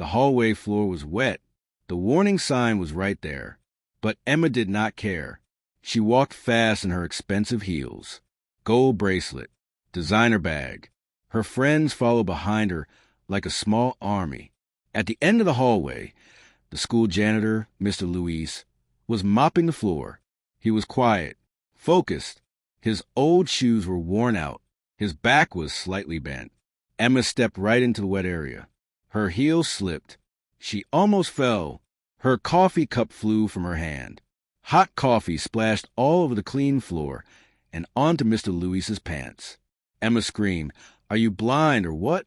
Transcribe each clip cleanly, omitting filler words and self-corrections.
The hallway floor was wet. The warning sign was right there. But Emma did not care. She walked fast in her expensive heels, gold bracelet, designer bag. Her friends followed behind her like a small army. At the end of the hallway, the school janitor, Mr. Luis, was mopping the floor. He was quiet, focused. His old shoes were worn out. His back was slightly bent. Emma stepped right into the wet area. Her heels slipped. She almost fell. Her coffee cup flew from her hand. Hot coffee splashed all over the clean floor and onto Mr. Luis's pants. Emma screamed, "Are you blind or what?"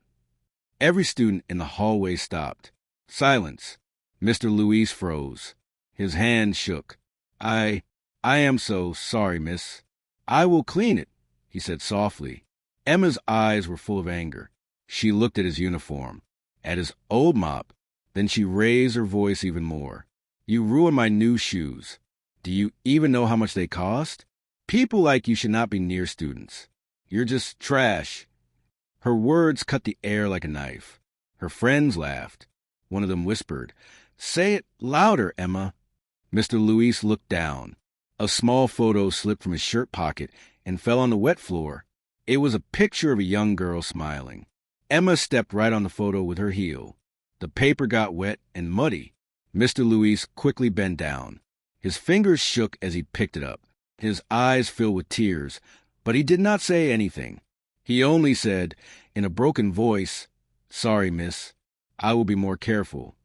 Every student in the hallway stopped. Silence. Mr. Luis froze. His hand shook. I am so sorry, miss. I will clean it, he said softly. Emma's eyes were full of anger. She looked at his uniform, at his old mop. Then she raised her voice even more. You ruined my new shoes. Do you even know how much they cost? People like you should not be near students. You're just trash. Her words cut the air like a knife. Her friends laughed. One of them whispered, "Say it louder, Emma." Mr. Luis looked down. A small photo slipped from his shirt pocket and fell on the wet floor. It was a picture of a young girl smiling. Emma stepped right on the photo with her heel. The paper got wet and muddy. Mr. Luis quickly bent down. His fingers shook as he picked it up. His eyes filled with tears, but he did not say anything. He only said, in a broken voice, "Sorry, miss. I will be more careful."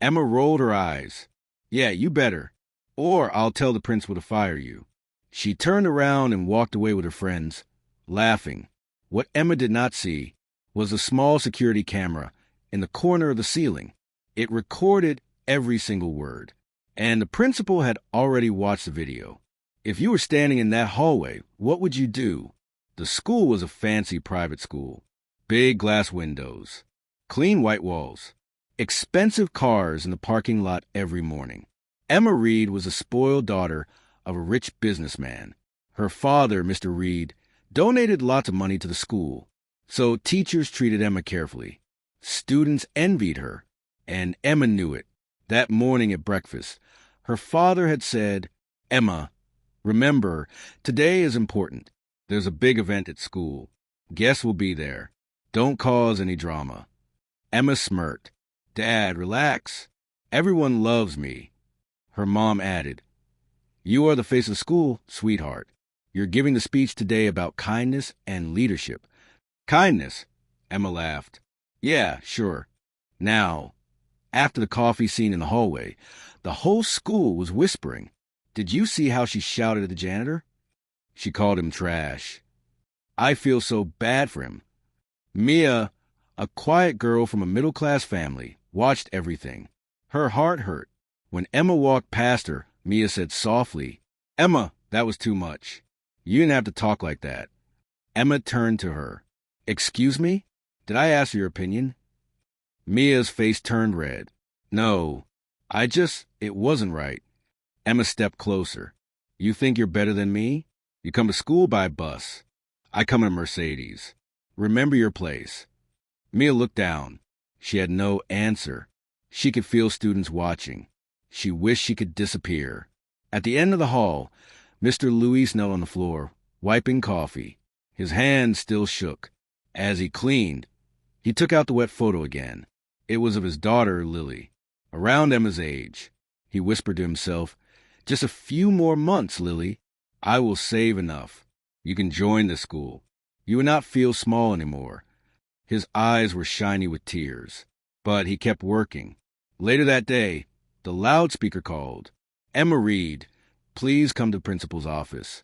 Emma rolled her eyes. "Yeah, you better, or I'll tell the principal to fire you." She turned around and walked away with her friends, laughing. What Emma did not see was a small security camera in the corner of the ceiling. It recorded every single word, and the principal had already watched the video. If you were standing in that hallway, what would you do? The school was a fancy private school. Big glass windows, clean white walls, expensive cars in the parking lot every morning. Emma Reed was a spoiled daughter of a rich businessman. Her father, Mr. Reed, donated lots of money to the school, so teachers treated Emma carefully. Students envied her, and Emma knew it. That morning at breakfast, her father had said, "Emma, remember, today is important. There's a big event at school. Guests will be there. Don't cause any drama." Emma smirked. "Dad, relax. Everyone loves me." Her mom added, "You are the face of the school, sweetheart. You're giving the speech today about kindness and leadership." "Kindness?" Emma laughed. "Yeah, sure." Now, after the coffee scene in the hallway, the whole school was whispering. Did you see how she shouted at the janitor? She called him trash. I feel so bad for him. Mia, a quiet girl from a middle-class family, watched everything. Her heart hurt. When Emma walked past her, Mia said softly, "Emma, that was too much. You didn't have to talk like that." Emma turned to her. "Excuse me? Did I ask your opinion?" Mia's face turned red. "No, it wasn't right." Emma stepped closer. "You think you're better than me? You come to school by bus. I come in a Mercedes. Remember your place." Mia looked down. She had no answer. She could feel students watching. She wished she could disappear. At the end of the hall, Mr. Luis knelt on the floor, wiping coffee. His hand still shook. As he cleaned, he took out the wet photo again. It was of his daughter, Lily, around Emma's age. He whispered to himself, "Just a few more months, Lily. I will save enough. You can join the school. You will not feel small anymore." His eyes were shiny with tears, but he kept working. Later that day, the loudspeaker called, "Emma Reed, please come to the principal's office."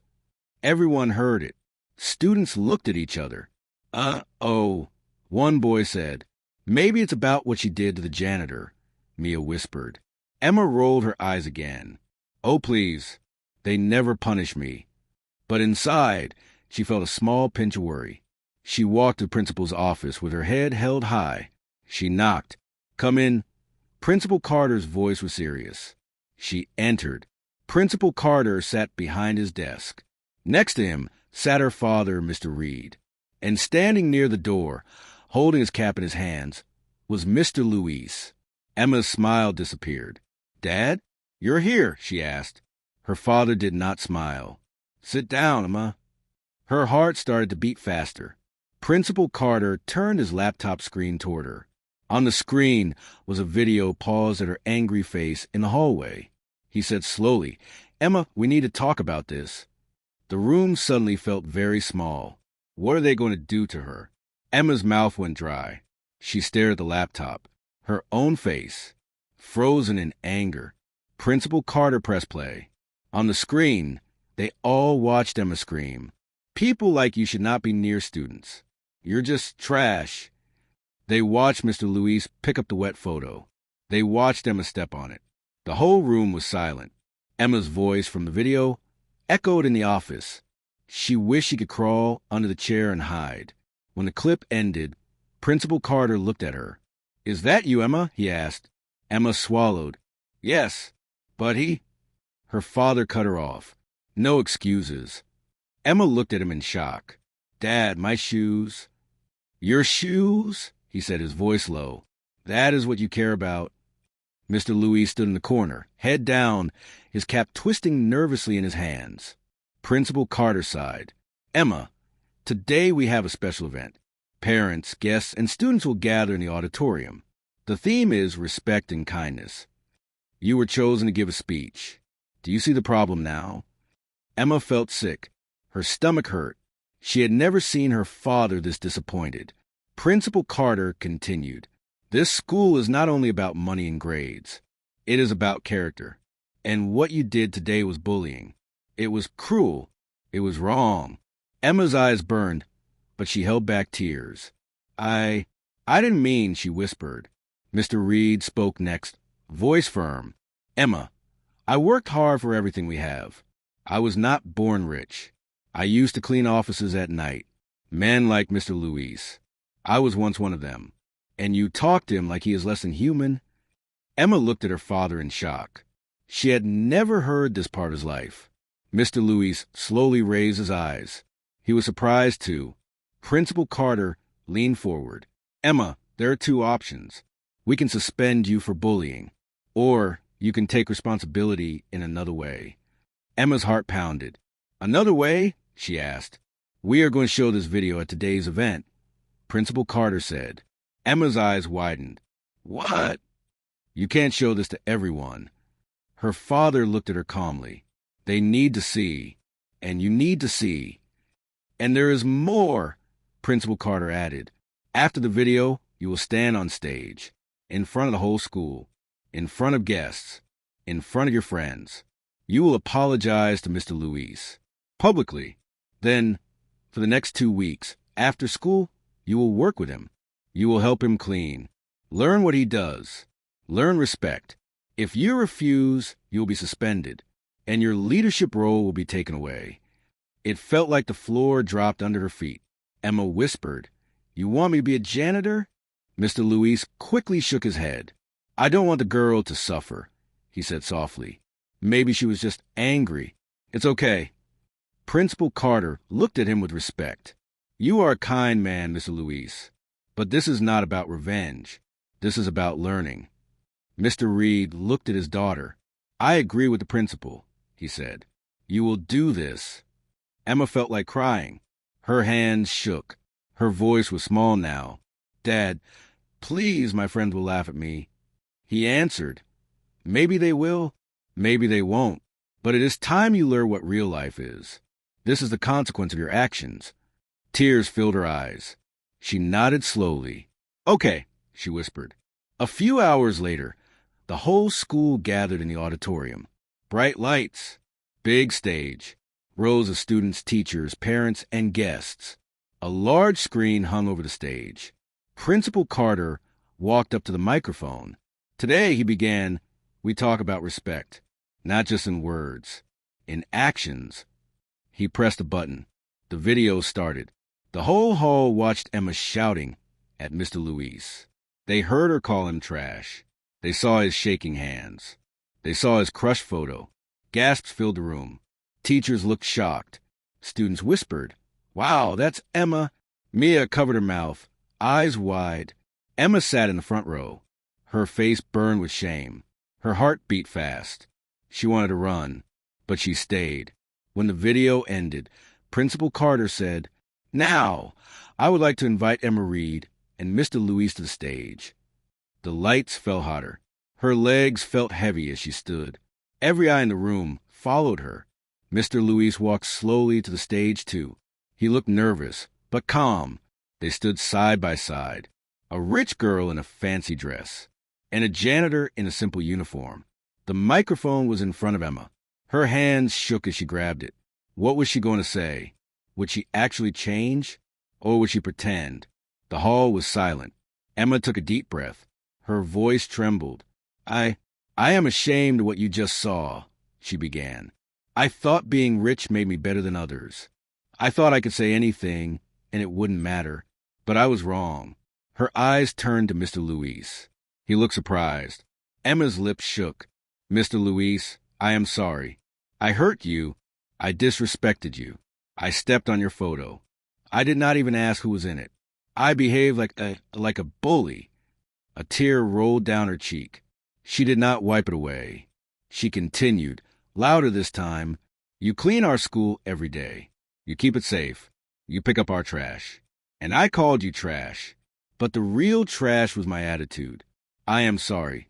Everyone heard it. Students looked at each other. "Uh-oh," one boy said. "Maybe it's about what she did to the janitor," Mia whispered. Emma rolled her eyes again. "Oh, please. They never punish me." But inside, she felt a small pinch of worry. She walked to the principal's office with her head held high. She knocked. "Come in." Principal Carter's voice was serious. She entered. Principal Carter sat behind his desk. Next to him sat her father, Mr. Reed. And standing near the door, holding his cap in his hands, was Mr. Luis. Emma's smile disappeared. "Dad, you're here," she asked. Her father did not smile. "Sit down, Emma." Her heart started to beat faster. Principal Carter turned his laptop screen toward her. On the screen was a video paused at her angry face in the hallway. He said slowly, "Emma, we need to talk about this." The room suddenly felt very small. What are they going to do to her? Emma's mouth went dry. She stared at the laptop. Her own face, frozen in anger. Principal Carter pressed play. On the screen, they all watched Emma scream. "People like you should not be near students. You're just trash." They watched Mr. Luis pick up the wet photo. They watched Emma step on it. The whole room was silent. Emma's voice from the video echoed in the office. She wished she could crawl under the chair and hide. When the clip ended, Principal Carter looked at her. "Is that you, Emma?" he asked. Emma swallowed. "Yes, but he—" Her father cut her off. "No excuses." Emma looked at him in shock. "Dad, my shoes." "Your shoes?" he said, his voice low. "That is what you care about?" Mr. Luis stood in the corner, head down, his cap twisting nervously in his hands. Principal Carter sighed. "Emma, today we have a special event. Parents, guests, and students will gather in the auditorium. The theme is respect and kindness. You were chosen to give a speech. Do you see the problem now?" Emma felt sick. Her stomach hurt. She had never seen her father this disappointed. Principal Carter continued, "This school is not only about money and grades. It is about character. And what you did today was bullying. It was cruel. It was wrong." Emma's eyes burned, but she held back tears. I didn't mean," she whispered. Mr. Reed spoke next, voice firm. "Emma, I worked hard for everything we have. I was not born rich. I used to clean offices at night. Men like Mr. Luis. I was once one of them. And you talk to him like he is less than human?" Emma looked at her father in shock. She had never heard this part of his life. Mr. Luis slowly raised his eyes. He was surprised too. Principal Carter leaned forward. "Emma, there are two options. We can suspend you for bullying, or you can take responsibility in another way." Emma's heart pounded. "Another way?" she asked. "We are going to show this video at today's event," Principal Carter said. Emma's eyes widened. "What?" "You can't show this to everyone." Her father looked at her calmly. "They need to see, and you need to see. And there is more," Principal Carter added. "After the video, you will stand on stage, in front of the whole school, in front of guests, in front of your friends. You will apologize to Mr. Luis, publicly. Then, for the next 2 weeks, after school, you will work with him. You will help him clean. Learn what he does. Learn respect. If you refuse, you will be suspended, and your leadership role will be taken away." It felt like the floor dropped under her feet. Emma whispered, "You want me to be a janitor?" Mr. Luis quickly shook his head. "I don't want the girl to suffer," he said softly. "Maybe she was just angry. It's okay." Principal Carter looked at him with respect. "You are a kind man, Mr. Luis. But this is not about revenge. This is about learning." Mr. Reed looked at his daughter. "I agree with the principal," he said. "You will do this." Emma felt like crying. Her hands shook. Her voice was small now. "Dad, please, my friends will laugh at me." He answered, "Maybe they will, maybe they won't. But it is time you learn what real life is. This is the consequence of your actions." Tears filled her eyes. She nodded slowly. "Okay," she whispered. A few hours later, the whole school gathered in the auditorium. Bright lights, big stage, rows of students, teachers, parents, and guests. A large screen hung over the stage. Principal Carter walked up to the microphone. "Today," he began, "we talk about respect, not just in words, in actions." He pressed a button. The video started. The whole hall watched Emma shouting at Mr. Luis. They heard her call him trash. They saw his shaking hands. They saw his crushed photo. Gasps filled the room. Teachers looked shocked. Students whispered, "Wow, that's Emma." Mia covered her mouth, eyes wide. Emma sat in the front row. Her face burned with shame. Her heart beat fast. She wanted to run, but she stayed. When the video ended, Principal Carter said, "Now, I would like to invite Emma Reed and Mr. Louise to the stage." The lights fell hotter. Her legs felt heavy as she stood. Every eye in the room followed her. Mr. Louise walked slowly to the stage, too. He looked nervous, but calm. They stood side by side. A rich girl in a fancy dress, and a janitor in a simple uniform. The microphone was in front of Emma. Her hands shook as she grabbed it. What was she going to say? Would she actually change, or would she pretend? The hall was silent. Emma took a deep breath. Her voice trembled. I am ashamed of what you just saw," she began. "I thought being rich made me better than others. I thought I could say anything, and it wouldn't matter. But I was wrong." Her eyes turned to Mr. Louise. He looked surprised. Emma's lips shook. "Mr. Louise, I am sorry. I hurt you. I disrespected you. I stepped on your photo. I did not even ask who was in it. I behaved like a bully." A tear rolled down her cheek. She did not wipe it away. She continued, louder this time, "You clean our school every day. You keep it safe. You pick up our trash. And I called you trash. But the real trash was my attitude. I am sorry."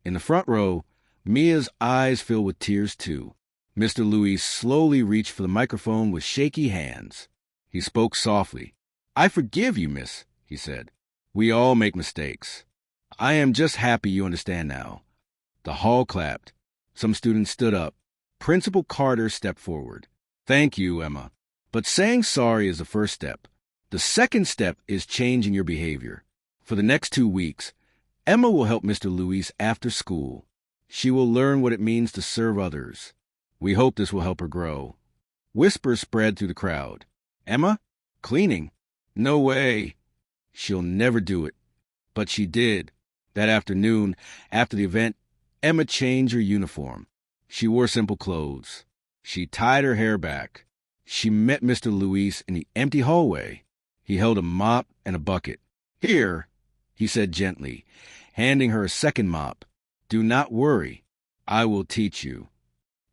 In the front row, Mia's eyes filled with tears too. Mr. Louis slowly reached for the microphone with shaky hands. He spoke softly. "I forgive you, miss," he said. "We all make mistakes. I am just happy you understand now." The hall clapped. Some students stood up. Principal Carter stepped forward. "Thank you, Emma. But saying sorry is the first step. The second step is changing your behavior. For the next 2 weeks, Emma will help Mr. Louis after school. She will learn what it means to serve others. We hope this will help her grow." Whispers spread through the crowd. "Emma? Cleaning? No way. She'll never do it." But she did. That afternoon, after the event, Emma changed her uniform. She wore simple clothes. She tied her hair back. She met Mr. Louis in the empty hallway. He held a mop and a bucket. "Here," he said gently, handing her a second mop. "Do not worry. I will teach you."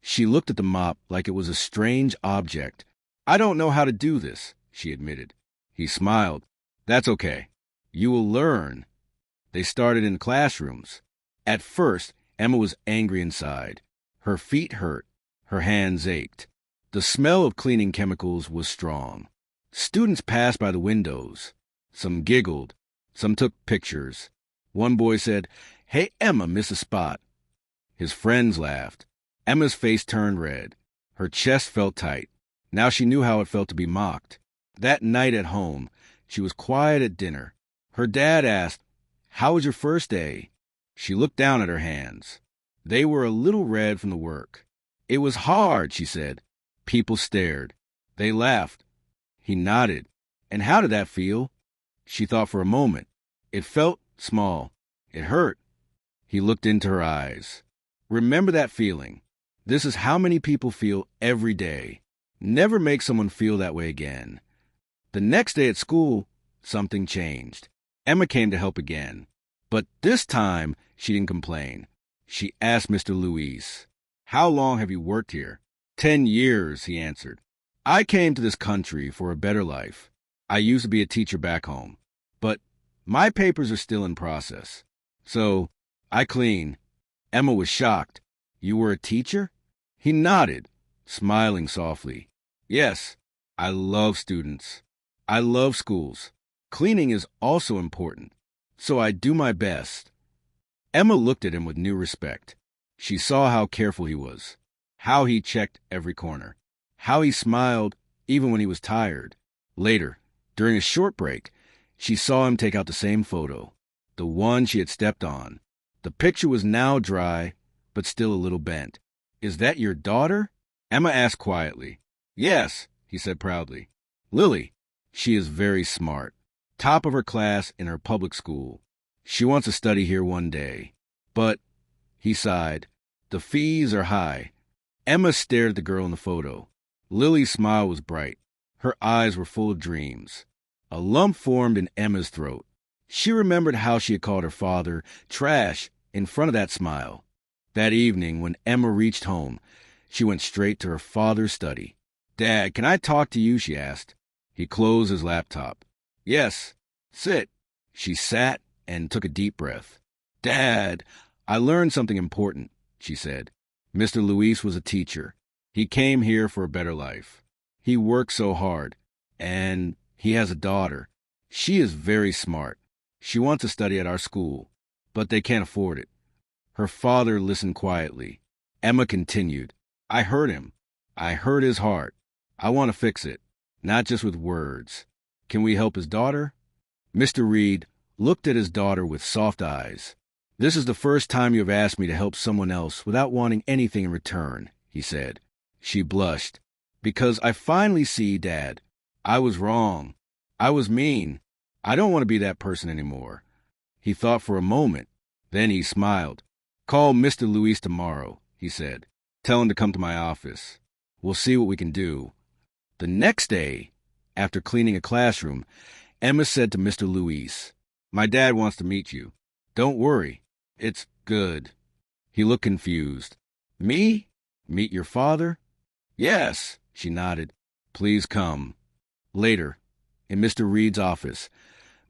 She looked at the mop like it was a strange object. "I don't know how to do this," she admitted. He smiled. "That's okay. You will learn." They started in classrooms. At first, Emma was angry inside. Her feet hurt. Her hands ached. The smell of cleaning chemicals was strong. Students passed by the windows. Some giggled. Some took pictures. One boy said, "Hey, Emma, miss a spot." His friends laughed. Emma's face turned red. Her chest felt tight. Now she knew how it felt to be mocked. That night at home, she was quiet at dinner. Her dad asked, "How was your first day?" She looked down at her hands. They were a little red from the work. "It was hard," she said. People stared. They laughed. He nodded. "And how did that feel?" She thought for a moment. It felt small. It hurt. He looked into her eyes. "Remember that feeling. This is how many people feel every day. Never make someone feel that way again." The next day at school, something changed. Emma came to help again. But this time, she didn't complain. She asked Mr. Louis, "How long have you worked here?" 10 years, he answered. "I came to this country for a better life. I used to be a teacher back home. But my papers are still in process. So, I clean." Emma was shocked. "You were a teacher?" He nodded, smiling softly. "Yes, I love students. I love schools. Cleaning is also important, so I do my best." Emma looked at him with new respect. She saw how careful he was, how he checked every corner, how he smiled even when he was tired. Later, during a short break, she saw him take out the same photo, the one she had stepped on. The picture was now dry, but still a little bent. "Is that your daughter?" Emma asked quietly. "Yes," he said proudly. "Lily. She is very smart. Top of her class in her public school. She wants to study here one day. But," he sighed, "the fees are high." Emma stared at the girl in the photo. Lily's smile was bright. Her eyes were full of dreams. A lump formed in Emma's throat. She remembered how she had called her father trash in front of that smile. That evening, when Emma reached home, she went straight to her father's study. "Dad, can I talk to you?" she asked. He closed his laptop. "Yes, sit." She sat and took a deep breath. "Dad, I learned something important," she said. Mr. Luis was a teacher. He came here for a better life. He worked so hard, and he has a daughter. She is very smart. She wants to study at our school, but they can't afford it. Her father listened quietly. Emma continued, "I heard him. I heard his heart. I want to fix it, not just with words. Can we help his daughter?" Mr. Reed looked at his daughter with soft eyes. "This is the first time you have asked me to help someone else without wanting anything in return," he said. She blushed. "Because I finally see, Dad. I was wrong. I was mean. I don't want to be that person anymore." He thought for a moment. Then he smiled. "Call Mr. Luis tomorrow," he said. "Tell him to come to my office. We'll see what we can do." The next day, after cleaning a classroom, Emma said to Mr. Luis, "My dad wants to meet you. Don't worry. It's good." He looked confused. "Me? Meet your father?" "Yes," she nodded. "Please come." Later, in Mr. Reed's office,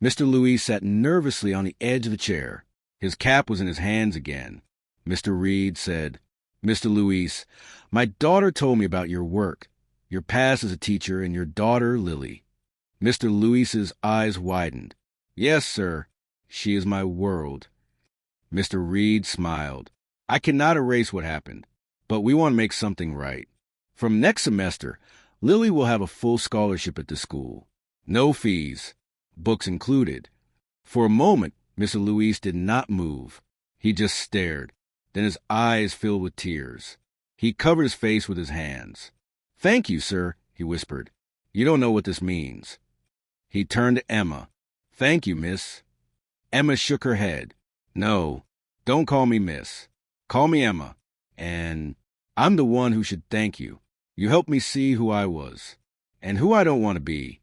Mr. Luis sat nervously on the edge of the chair. His cap was in his hands again. Mr. Reed said, "Mr. Luis, my daughter told me about your work, your past as a teacher, and your daughter, Lily." Mr. Luis's eyes widened. "Yes, sir. She is my world." Mr. Reed smiled. "I cannot erase what happened, but we want to make something right. From next semester, Lily will have a full scholarship at the school. No fees, books included." For a moment, Mr. Luis did not move. He just stared. Then his eyes filled with tears. He covered his face with his hands. "Thank you, sir," he whispered. "You don't know what this means." He turned to Emma. "Thank you, miss." Emma shook her head. "No, don't call me miss. Call me Emma. And I'm the one who should thank you. You helped me see who I was, and who I don't want to be."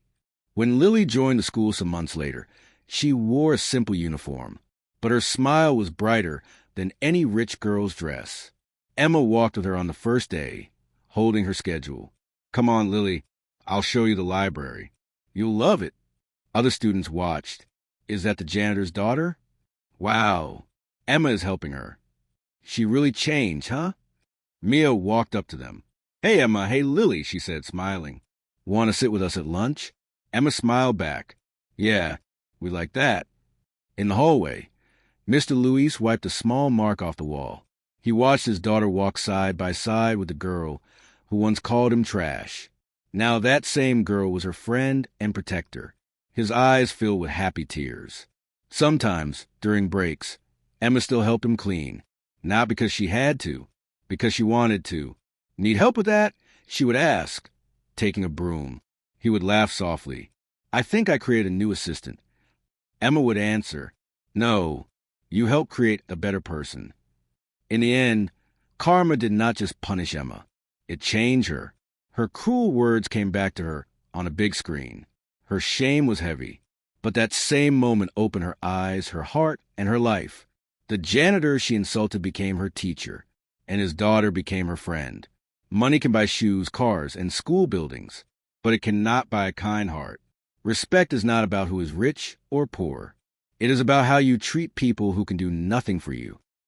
When Lily joined the school some months later, she wore a simple uniform, but her smile was brighter than any rich girl's dress. Emma walked with her on the first day, holding her schedule. "Come on, Lily. I'll show you the library. You'll love it." Other students watched. "Is that the janitor's daughter? Wow. Emma is helping her. She really changed, huh?" Mia walked up to them. "Hey, Emma. Hey, Lily," she said, smiling. "Want to sit with us at lunch?" Emma smiled back. "Yeah, we like that." In the hallway, Mr. Luis wiped a small mark off the wall. He watched his daughter walk side by side with the girl who once called him trash. Now that same girl was her friend and protector. His eyes filled with happy tears. Sometimes, during breaks, Emma still helped him clean. Not because she had to, because she wanted to. "Need help with that?" she would ask, taking a broom. He would laugh softly. "I think I created a new assistant." Emma would answer, "No, you helped create a better person." In the end, karma did not just punish Emma. It changed her. Her cruel words came back to her on a big screen. Her shame was heavy, but that same moment opened her eyes, her heart, and her life. The janitor she insulted became her teacher, and his daughter became her friend. Money can buy shoes, cars, and school buildings, but it cannot buy a kind heart. Respect is not about who is rich or poor. It is about how you treat people who can do nothing for you.